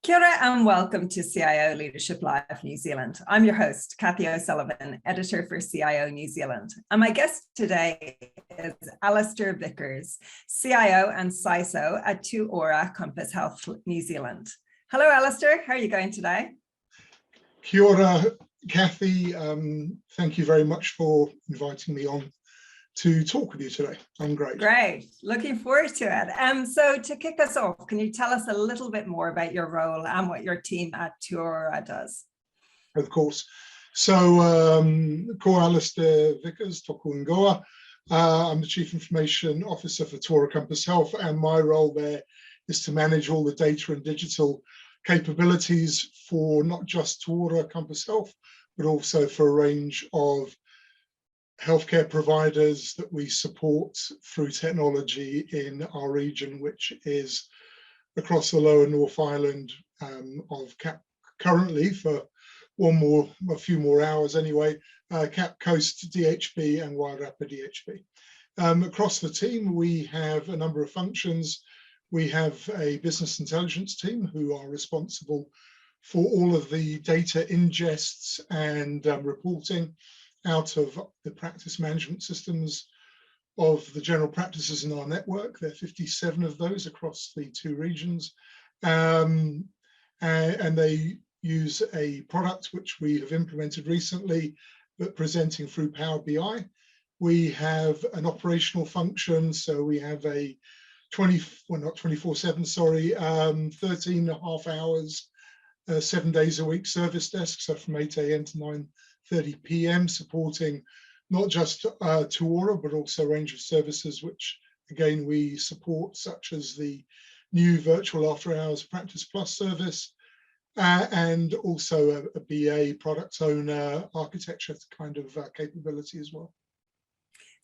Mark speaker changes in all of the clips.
Speaker 1: Kia ora and welcome to CIO Leadership Live New Zealand. I'm your host, Kathy O'Sullivan, editor for CIO New Zealand. And my guest today is Alistair Vickers, CIO and CISO at Te Ora Compass Health New Zealand. Hello, Alistair. How are you going today?
Speaker 2: Kia ora, Kathy. Thank you very much for inviting me on to talk with you today. I'm great.
Speaker 1: Great. Looking forward to it. So to kick us off, can you tell us a little bit more about your role and what your team at Te Ora does?
Speaker 2: Of course. So, ko Alistair Vickers, toku ingoa. I'm the Chief Information Officer for Te Ora Compass Health, and my role there is to manage all the data and digital capabilities for not just Te Ora Compass Health, but also for a range of healthcare providers that we support through technology in our region, which is across the lower North Island of currently for a few more hours anyway, Cap Coast DHB and Wairarapa DHB. Across the team, we have a number of functions. We have a business intelligence team who are responsible for all of the data ingests and reporting out of the practice management systems of the general practices in our network. There are 57 of those across the two regions. And they use a product which we have implemented recently, but presenting through Power BI. We have an operational function, so we have a 13 and a half hours, 7 days a week service desk, so from 8 a.m. to 9:30 p.m. supporting not just Te Ora, but also a range of services which again we support, such as the new virtual after hours Practice Plus service, and also a BA product owner architecture kind of capability as well.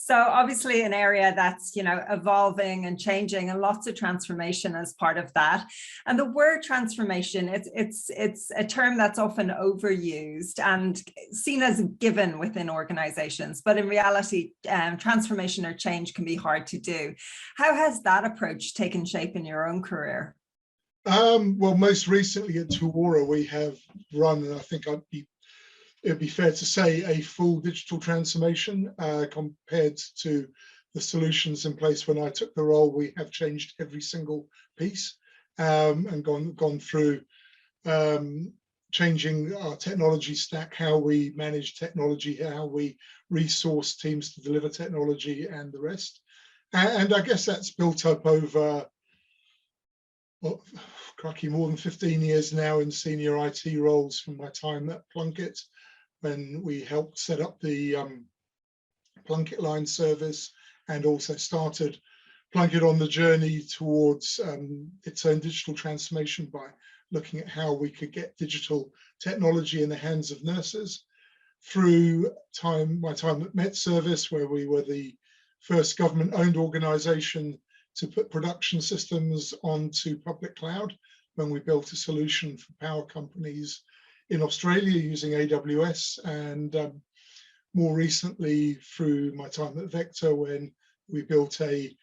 Speaker 1: So obviously an area that's, evolving and changing, and lots of transformation as part of that. And the word transformation, it's a term that's often overused and seen as a given within organizations. But in reality, transformation or change can be hard to do. How has that approach taken shape in your own career?
Speaker 2: Well, most recently at Te Ora, we have run, and I think it'd be fair to say, a full digital transformation compared to the solutions in place when I took the role. We have changed every single piece and gone through changing our technology stack, how we manage technology, how we resource teams to deliver technology, and the rest. And I guess that's built up over, well, crikey, more than 15 years now in senior IT roles from my time at Plunkett, when we helped set up the Plunkett Line service and also started Plunkett on the journey towards its own digital transformation by looking at how we could get digital technology in the hands of nurses. Through my time at Met Service, where we were the first government-owned organisation to put production systems onto public cloud, when we built a solution for power companies in Australia using AWS, and more recently through my time at Vector, when we built a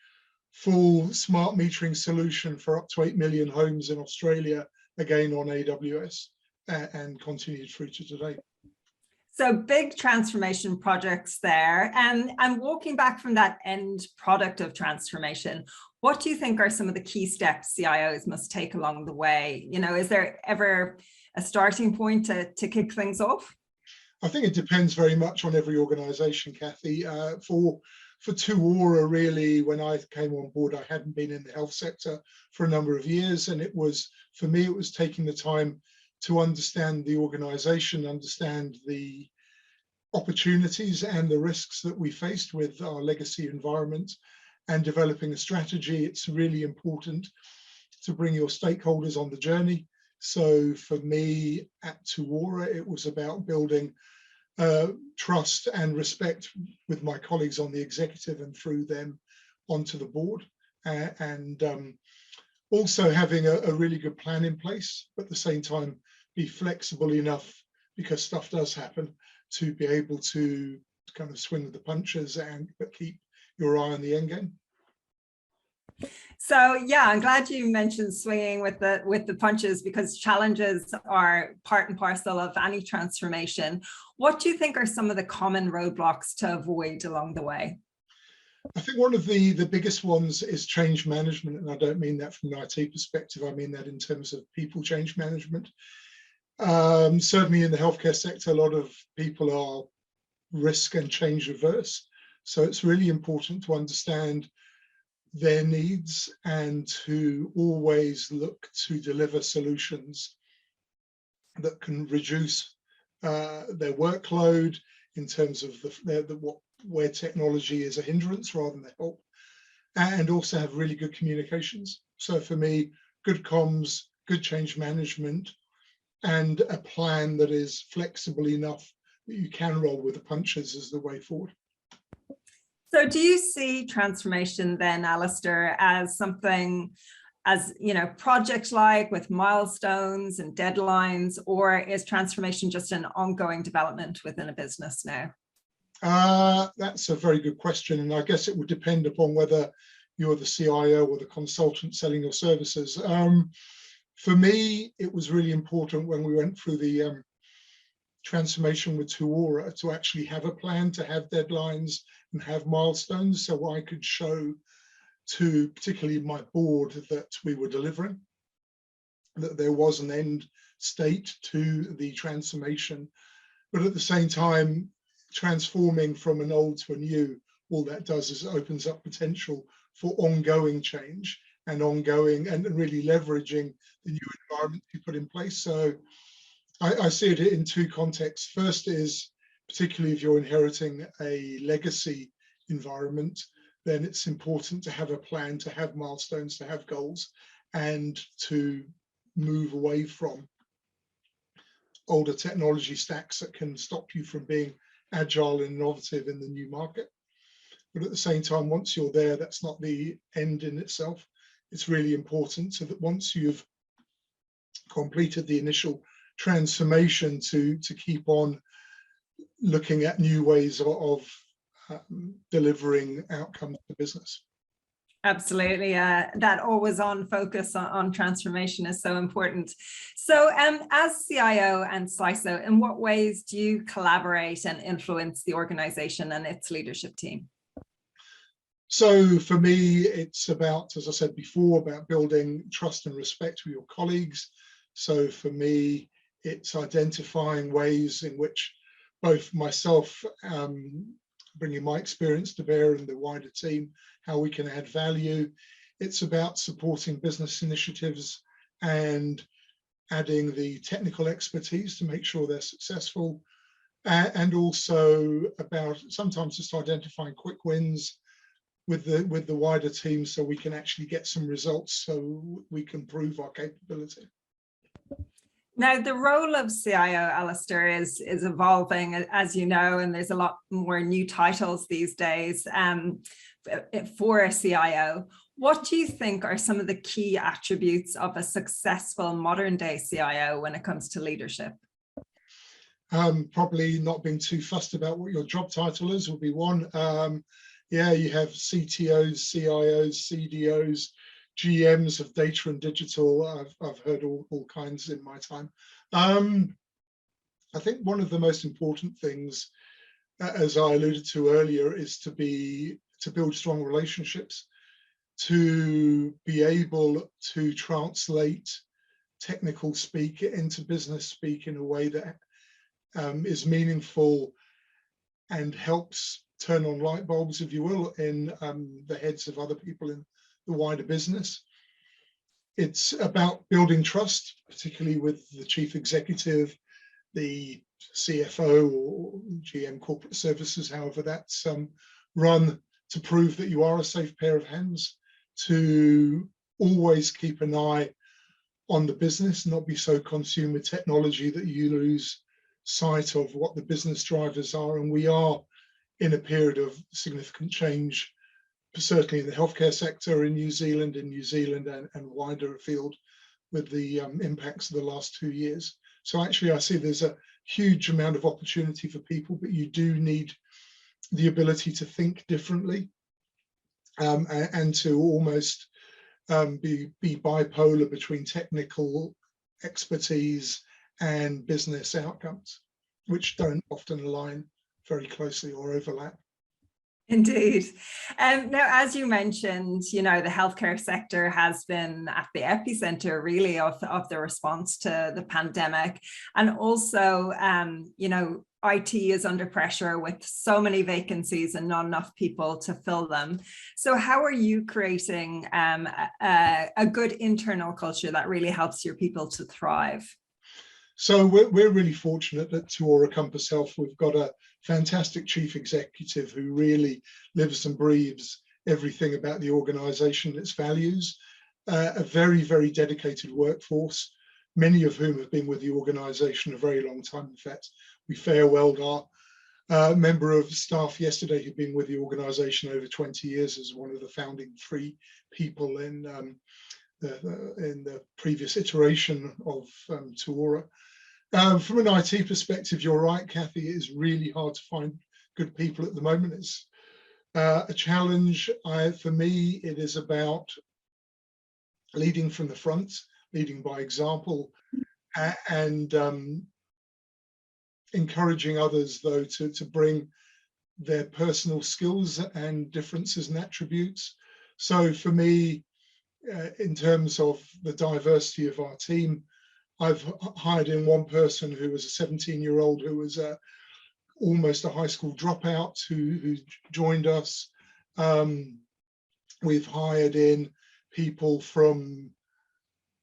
Speaker 2: full smart metering solution for up to 8 million homes in Australia, again on AWS, and continued through to today.
Speaker 1: So big transformation projects there. And walking back from that end product of transformation, what do you think are some of the key steps CIOs must take along the way? Is there ever a starting point to kick things off?
Speaker 2: I think it depends very much on every organisation, Kathy. For Te Ora, really, when I came on board, I hadn't been in the health sector for a number of years, and for me, it was taking the time to understand the organisation, understand the opportunities and the risks that we faced with our legacy environment, and developing a strategy. It's really important to bring your stakeholders on the journey. So for me at Te Ora, it was about building trust and respect with my colleagues on the executive and through them onto the board, and also having a really good plan in place, but at the same time be flexible enough, because stuff does happen, to be able to kind of swing with the punches but keep your eye on the end game.
Speaker 1: So yeah, I'm glad you mentioned swinging with the punches, because challenges are part and parcel of any transformation. What do you think are some of the common roadblocks to avoid along the way?
Speaker 2: I think one of the biggest ones is change management, and I don't mean that from an IT perspective. I mean that in terms of people change management. Certainly in the healthcare sector, a lot of people are risk and change averse. So it's really important to understand their needs and to always look to deliver solutions that can reduce their workload in terms of where technology is a hindrance rather than a help, and also have really good communications. So for me, good comms, good change management, and a plan that is flexible enough that you can roll with the punches is the way forward.
Speaker 1: So do you see transformation then, Alistair, as something, as project-like with milestones and deadlines, or is transformation just an ongoing development within a business now?
Speaker 2: That's a very good question, and I guess it would depend upon whether you're the CIO or the consultant selling your services. For me, it was really important when we went through the transformation with Tuora to actually have a plan, to have deadlines and have milestones, so I could show to particularly my board that we were delivering, that there was an end state to the transformation. But at the same time, transforming from an old to a new, all that does is it opens up potential for ongoing change and ongoing and really leveraging the new environment you put in place. So I see it in two contexts. First is, particularly if you're inheriting a legacy environment, then it's important to have a plan, to have milestones, to have goals, and to move away from older technology stacks that can stop you from being agile and innovative in the new market. But at the same time, once you're there, that's not the end in itself. It's really important so that once you've completed the initial transformation, to keep on looking at new ways of delivering outcomes to business.
Speaker 1: Absolutely. That always on focus on transformation is so important. So as CIO and CISO, in what ways do you collaborate and influence the organization and its leadership team?
Speaker 2: So for me, it's about, as I said before, about building trust and respect with your colleagues. So for me, it's identifying ways in which both myself, bringing my experience to bear and the wider team, how we can add value. It's about supporting business initiatives and adding the technical expertise to make sure they're successful. And also about sometimes just identifying quick wins with the wider team so we can actually get some results, so we can prove our capability.
Speaker 1: Now, the role of CIO, Alistair, is evolving, as you know, and there's a lot more new titles these days for a CIO. What do you think are some of the key attributes of a successful modern day CIO when it comes to leadership?
Speaker 2: Probably not being too fussed about what your job title is would be one. Yeah, you have CTOs, CIOs, CDOs, GMs of data and digital. I've heard all kinds in my time. I think one of the most important things, as I alluded to earlier, is to build strong relationships, to be able to translate technical speak into business speak in a way that is meaningful and helps turn on light bulbs, if you will, in the heads of other people in the wider business. It's about building trust, particularly with the chief executive, the CFO or GM corporate services, however that's run, to prove that you are a safe pair of hands, to always keep an eye on the business, not be so consumed with technology that you lose sight of what the business drivers are. And we are in a period of significant change, certainly in the healthcare sector in New Zealand and wider afield, with the impacts of the last 2 years. So actually I see there's a huge amount of opportunity for people, but you do need the ability to think differently and to almost be bipolar between technical expertise and business outcomes, which don't often align very closely or overlap.
Speaker 1: Indeed. Now, as you mentioned, the healthcare sector has been at the epicenter really of the response to the pandemic. And also, IT is under pressure with so many vacancies and not enough people to fill them. So how are you creating a good internal culture that really helps your people to thrive?
Speaker 2: So we're really fortunate at Tuora Compass Health. We've got a fantastic chief executive who really lives and breathes everything about the organisation, its values, a very, very dedicated workforce, many of whom have been with the organisation a very long time. In fact, we farewelled our member of staff yesterday who'd been with the organisation over 20 years as one of the founding 3 people in the previous iteration of Tuora. From an IT perspective, you're right, Kathy, it is really hard to find good people at the moment. It's a challenge. For me, it is about leading from the front, leading by example, and encouraging others, though, to bring their personal skills and differences and attributes. So for me, in terms of the diversity of our team, I've hired in one person who was a 17-year-old who was almost a high school dropout who joined us. We've hired in people from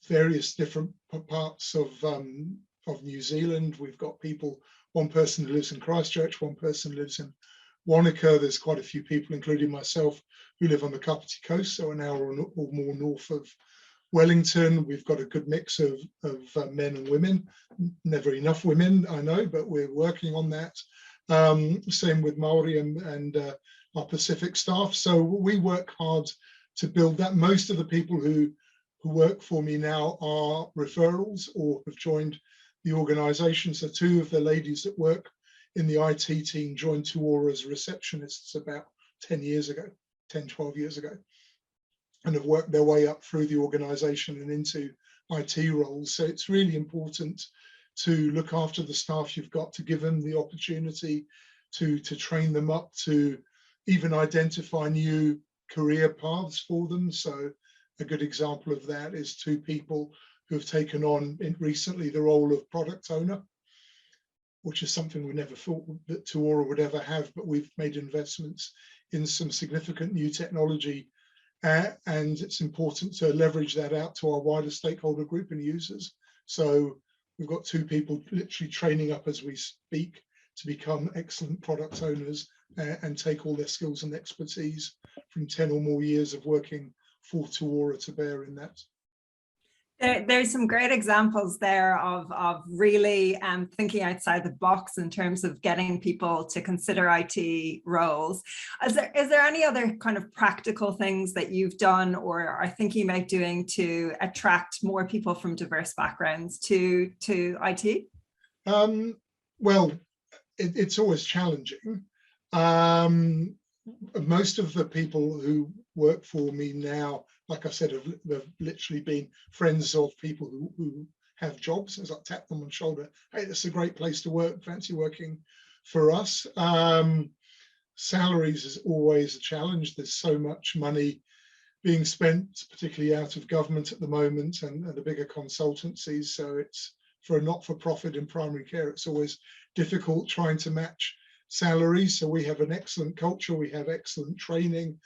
Speaker 2: various different parts of New Zealand. We've got people, one person who lives in Christchurch, one person lives in Wanaka. There's quite a few people, including myself, who live on the Kapiti Coast, so an hour or more north of Wellington. We've got a good mix of men and women. Never enough women, I know, but we're working on that. Same with Maori and our Pacific staff. So we work hard to build that. Most of the people who work for me now are referrals or have joined the organisation. So 2 of the ladies that work in the IT team joined Tuora as receptionists about 10 years ago, 10, 12 years ago, and have worked their way up through the organisation and into IT roles. So it's really important to look after the staff you've got, to give them the opportunity to train them up, to even identify new career paths for them. So a good example of that is 2 people who have taken on recently the role of product owner, which is something we never thought that Tuora would ever have, but we've made investments in some significant new technology. And it's important to leverage that out to our wider stakeholder group and users. So we've got 2 people literally training up as we speak to become excellent product owners and take all their skills and expertise from 10 or more years of working for Tuora to bear in that.
Speaker 1: There's some great examples there of really thinking outside the box in terms of getting people to consider IT roles. Is there any other kind of practical things that you've done or are thinking about doing to attract more people from diverse backgrounds to IT?
Speaker 2: Well, it's always challenging. Most of the people who work for me now, like I said, have literally been friends of people who have jobs. As I tap them on the shoulder, hey, it's a great place to work, fancy working for us. Salaries is always a challenge. There's so much money being spent, particularly out of government at the moment and the bigger consultancies. So it's for a not-for-profit in primary care, it's always difficult trying to match salaries. So we have an excellent culture, we have excellent training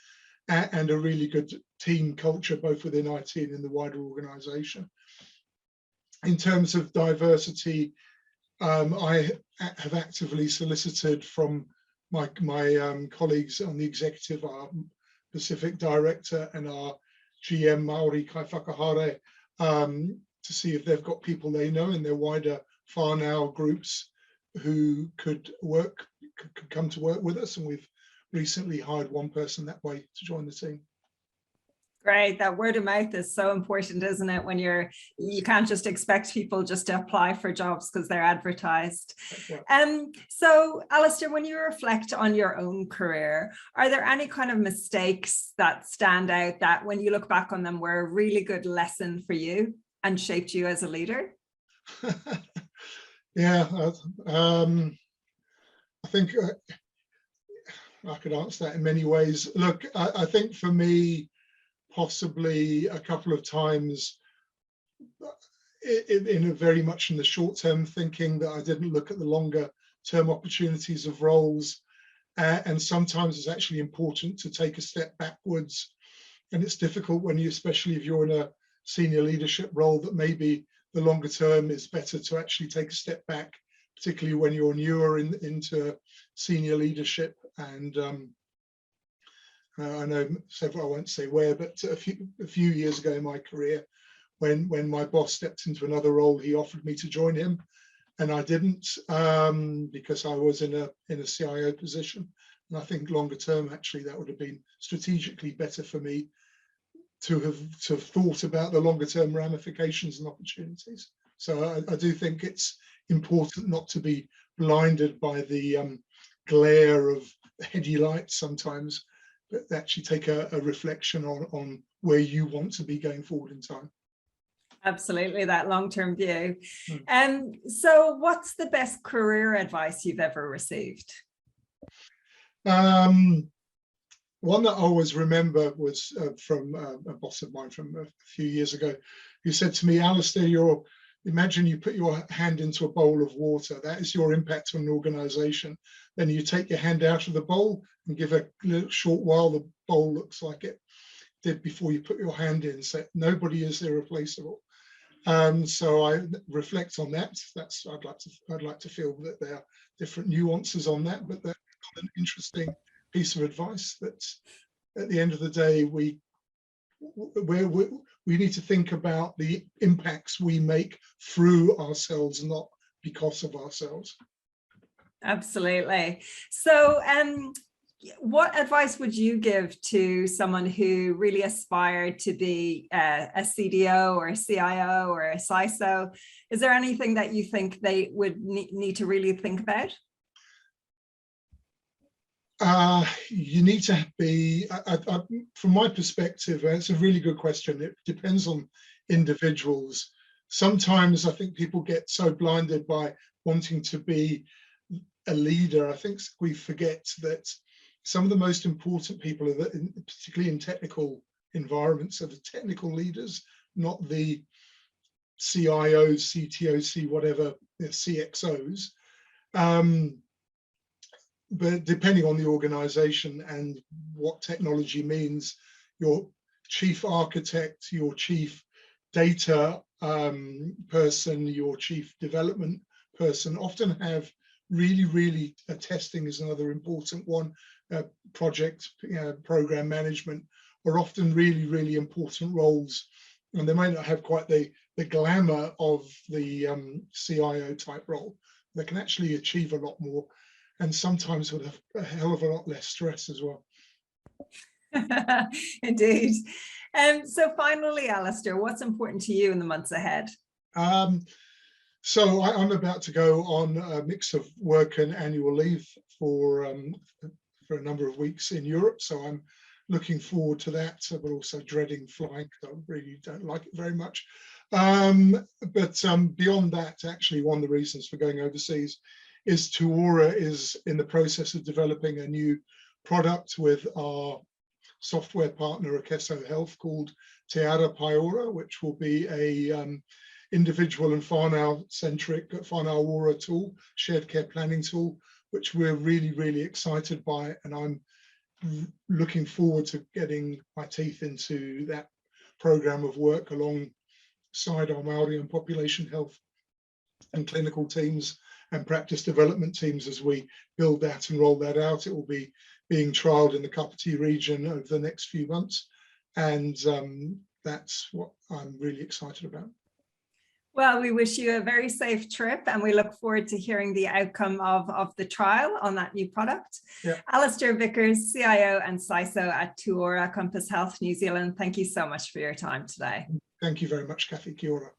Speaker 2: and a really good team culture, both within IT and in the wider organisation. In terms of diversity, I have actively solicited from my colleagues on the executive, our Pacific director and our GM Maori Kai Whakahare, to see if they've got people they know in their wider whānau groups who could come to work with us, and we've recently hired one person that way to join the team.
Speaker 1: Great. That word of mouth is so important, isn't it? When you can't just expect people just to apply for jobs because they're advertised. So Alistair, when you reflect on your own career, are there any kind of mistakes that stand out that when you look back on them were a really good lesson for you and shaped you as a leader?
Speaker 2: Yeah, I think I could answer that in many ways. Look, I think for me, possibly a couple of times in a very much in the short term thinking that I didn't look at the longer term opportunities of roles. And sometimes it's actually important to take a step backwards. And it's difficult when you, especially if you're in a senior leadership role, that maybe the longer term is better to actually take a step back, particularly when you're newer into senior leadership. And I know several, I won't say where, but a few years ago in my career, when my boss stepped into another role, he offered me to join him, and I didn't because I was in a CIO position. And I think longer term, actually, that would have been strategically better for me to have thought about the longer term ramifications and opportunities. So I do think it's important not to be blinded by the glare of heady lights sometimes, but actually take a reflection on where you want to be going forward in time.
Speaker 1: Absolutely, that long-term view. So what's the best career advice you've ever received?
Speaker 2: One that I always remember was from a boss of mine from a few years ago, who said to me, Alistair, imagine you put your hand into a bowl of water. That is your impact on an organization. Then you take your hand out of the bowl and give a little short while the bowl looks like it did before you put your hand in. So nobody is irreplaceable. So I reflect on that. I'd like to feel that there are different nuances on that, but that's an interesting piece of advice that at the end of the day, we need to think about the impacts we make through ourselves, not because of ourselves.
Speaker 1: Absolutely. So what advice would you give to someone who really aspired to be a CDO or a CIO or a CISO? Is there anything that you think they would need to really think about?
Speaker 2: You need to be, from my perspective, it's a really good question. It depends on individuals. Sometimes I think people get so blinded by wanting to be a leader. I think we forget that some of the most important people, particularly in technical environments, are the technical leaders, not the CIOs, CTOs, whatever, the CXOs. But depending on the organization and what technology means, your chief architect, your chief data person, your chief development person often have really testing is another important one. Project program management are often really important roles, and they may not have quite the glamour of the CIO type role. They can actually achieve a lot more, and sometimes with a hell of a lot less stress as well.
Speaker 1: Indeed. So finally, Alistair, what's important to you in the months ahead?
Speaker 2: So I'm about to go on a mix of work and annual leave for a number of weeks in Europe. So I'm looking forward to that, but also dreading flying because I really don't like it very much. But beyond that, actually, one of the reasons for going overseas is Tuora is in the process of developing a new product with our software partner, Akeso Health, called Te Ara Paora, which will be a individual and whānau-centric whānau tool, shared care planning tool, which we're really excited by. And I'm looking forward to getting my teeth into that program of work alongside our Māori and population health and clinical teams and practice development teams as we build that and roll that out. It will be being trialed in the Kapiti region over the next few months. And that's what I'm really excited about.
Speaker 1: Well, we wish you a very safe trip and we look forward to hearing the outcome of the trial on that new product.
Speaker 2: Yeah.
Speaker 1: Alistair Vickers, CIO and CISO at Tuora Compass Health New Zealand, thank you so much for your time today.
Speaker 2: Thank you very much, Kathy. Kia ora.